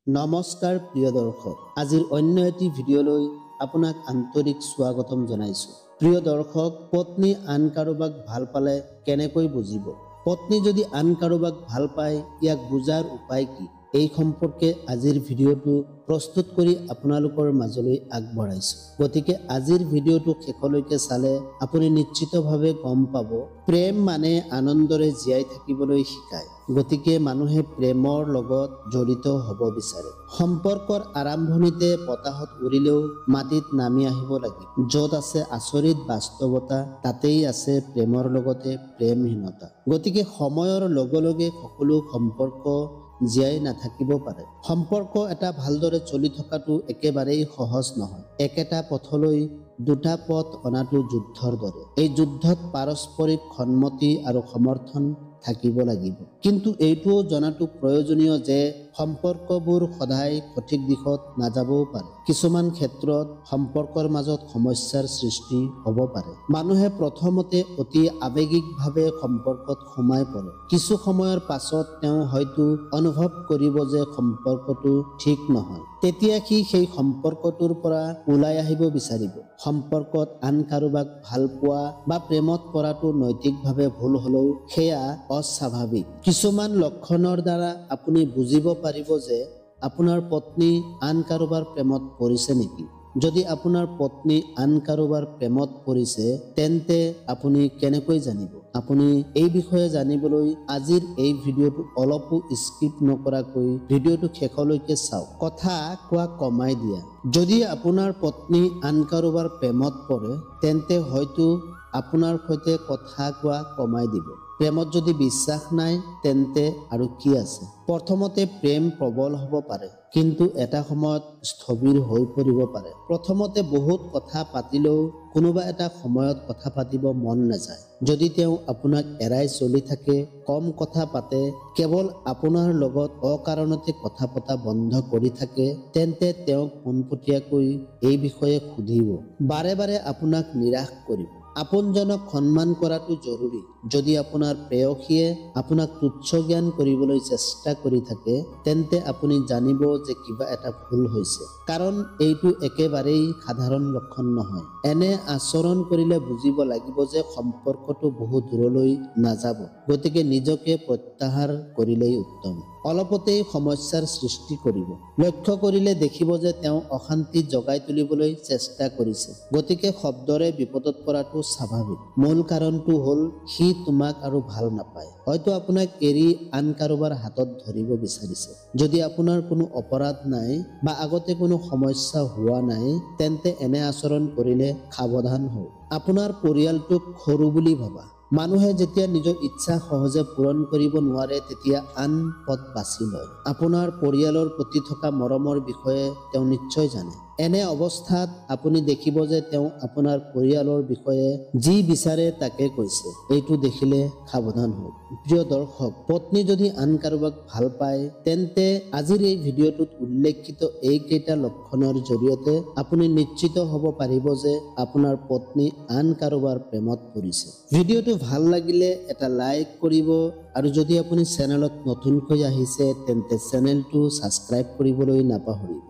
নমস্কাৰ প্ৰিয় দৰ্শক, আজিৰ অন্য এটি ভিডিঅ'লৈ আপোনাক আন্তৰিক স্বাগতম জনাইছো। প্ৰিয় দৰ্শক, পত্নী আন কাৰোবাক ভাল পালে কেনেকৈ বুজিব? পত্নী যদি আন কাৰোবাক ভাল পায়, ইয়াক বুজাৰ উপায় কি? এই সম্পৰ্কে আজিৰ ভিডিঅ'টো প্ৰস্তুত কৰি আপোনালোকৰ মাজলৈ আগবঢ়াইছো। গতিকে আজিৰ ভিডিঅ'টো শেষলৈকে চালে আপুনি নিশ্চিতভাৱে গম পাব প্ৰেম মানে আনন্দৰে জীয়াই থাকিবলৈ শিকায়। গতিকে মানুহে প্ৰেমৰ লগত জড়িত হ'ব বিচাৰে। সম্পৰ্কৰ আৰম্ভণিতে বতাহত উৰিলেও মাটিত নামি আহিব লাগে। য'ত আছে আচৰিত বাস্তৱতা, তাতেই আছে প্ৰেমৰ লগতে প্ৰেমহীনতা। গতিকে সময়ৰ লগে লগে সকলো সম্পৰ্ক জীয়াই নাথাকিব পাৰে। সম্পৰ্ক এটা ভালদৰে চলি থকাটো একেবাৰেই সহজ নহয়। একেটা পথলৈ দুটা পথ অনাটো যুদ্ধৰ দৰে। এই যুদ্ধত পাৰস্পৰিক সন্মতি আৰু সমৰ্থন থাকিব লাগিব। কিন্তু এইটোও জনাটো প্ৰয়োজনীয় যে সম্পৰ্কবোৰ সদায় সঠিক দিশত নাযাবও পাৰে। কিছুমান ক্ষেত্ৰত সম্পৰ্কৰ মাজত সমস্যাৰ সৃষ্টি হ'ব পাৰে। মানুহে প্ৰথমতে অতি আৱেগিকভাৱে সম্পৰ্কত সোমাই পৰে। কিছু সময়ৰ পাছত তেওঁ হয়তো অনুভৱ কৰিব যে সম্পৰ্কটো ঠিক নহয়। তেতিয়া সি সেই সম্পৰ্কটোৰ পৰা ওলাই আহিব বিচাৰিব। সম্পৰ্কত আন কাৰোবাক ভাল পোৱা বা প্ৰেমত পৰাটো নৈতিকভাৱে ভুল হ'লেও সেয়া অস্বাভাৱিক। কিছুমান লক্ষণৰ দ্বাৰা আপুনি বুজিব পাৰিব যে আপোনাৰ পত্নী আন কাৰোবাৰ প্ৰেমত পৰিছে নেকি। যদি আপোনাৰ পত্নী আন কাৰোবাৰ প্ৰেমত পৰিছে, তেন্তে আপুনি কেনেকৈ জানিব? আপুনি এই বিষয়ে জানিবলৈ আজিৰ এই ভিডিঅ'টো অলপো স্কিপ নকৰাকৈ ভিডিঅ'টো শেষলৈকে চাওক। কথা কোৱা কমাই দিয়া। যদি আপোনাৰ পত্নী আন কাৰোবাৰ প্ৰেমত পৰে, তেন্তে হয়তো আপোনাৰ সৈতে কথা কোৱা কমাই দিব। প্ৰেমত যদি বিশ্বাস নাই, তেন্তে আৰু কি আছে? প্ৰথমতে প্ৰেম প্ৰবল হ'ব পাৰে, কিন্তু এটা সময়ত স্থবিৰ হৈ পৰিব পাৰে। প্ৰথমতে বহুত কথা পাতিলেও কোনোবা এটা সময়ত কথা পাতিব মন নাযায়। যদি তেওঁ আপোনাক এৰাই চলি থাকে, কম কথা পাতে, কেৱল আপোনাৰ লগত অকাৰণতে কথা পতা বন্ধ কৰি থাকে, তেন্তে তেওঁক পোনপটীয়াকৈ এই বিষয়ে সুধিব। বাৰে বাৰে আপোনাক নিৰাশ কৰিব। আপোনজনক সন্মান কৰাটো জৰুৰী। যদি আপোনাৰ প্ৰেয়সীয়ে আপোনাক তুচ্ছ জ্ঞান কৰিবলৈ চেষ্টা কৰি থাকে, তেন্তে আপুনি জানিব যে কিবা এটা ভুল হৈছে। কাৰণ এইটো একেবাৰেই সাধাৰণ লক্ষণ নহয়। এনে আচৰণ কৰিলে বুজিব লাগিব যে সম্পৰ্কটো বহু দূৰলৈ নাযাব। গতিকে নিজকে প্ৰত্যাহাৰ কৰিলেই উত্তম। অলপতেই সমস্যাৰ সৃষ্টি কৰিব। লক্ষ্য কৰিলে দেখিব যে তেওঁ অশান্তি জগাই তুলিবলৈ চেষ্টা কৰিছে। গতিকে শব্দৰে বিপদত পৰাটো স্বাভাৱিক। মূল কাৰণটো হ'ল সি তোমাক আৰু ভাল নাপায়। হয়তো আপোনাক এৰি আন কাৰোবাৰ হাতত ধৰিব বিচাৰিছে। যদি আপোনাৰ কোনো অপৰাধ নাই বা আগতে কোনো সমস্যা হোৱা নাই, তেন্তে এনে আচৰণ কৰিলে সাৱধান হওক। আপোনাৰ পৰিয়ালটোক সৰু বুলি ভাবা। মানুহে যেতিয়া নিজৰ ইচ্ছা সহজে পূৰণ কৰিব নোৱাৰে, তেতিয়া আন পথ বাছি লয়। আপোনাৰ পৰিয়ালৰ প্ৰতি থকা মৰমৰ বিষয়ে তেওঁ নিশ্চয় জানে। এনে অৱস্থাত আপুনি দেখিব যে তেওঁ আপোনাৰ পৰিয়ালৰ বিষয়ে যি বিচাৰে তাকে কৈছে। এইটো দেখিলে সাৱধান হওক। প্ৰিয় দৰ্শক, পত্নী যদি আন কাৰোবাক ভাল পায়, তেন্তে আজিৰ এই ভিডিঅ'টোত উল্লেখিত এইকেইটা লক্ষণৰ জৰিয়তে আপুনি নিশ্চিত হ'ব পাৰিব যে আপোনাৰ পত্নী আন কাৰোবাৰ প্ৰেমত পৰিছে। ভিডিঅ'টো ভাল লাগিলে এটা লাইক কৰিব আৰু যদি আপুনি চেনেলত নতুনকৈ আহিছে, তেন্তে চেনেলটো ছাবস্ক্ৰাইব কৰিবলৈ নাপাহৰিব।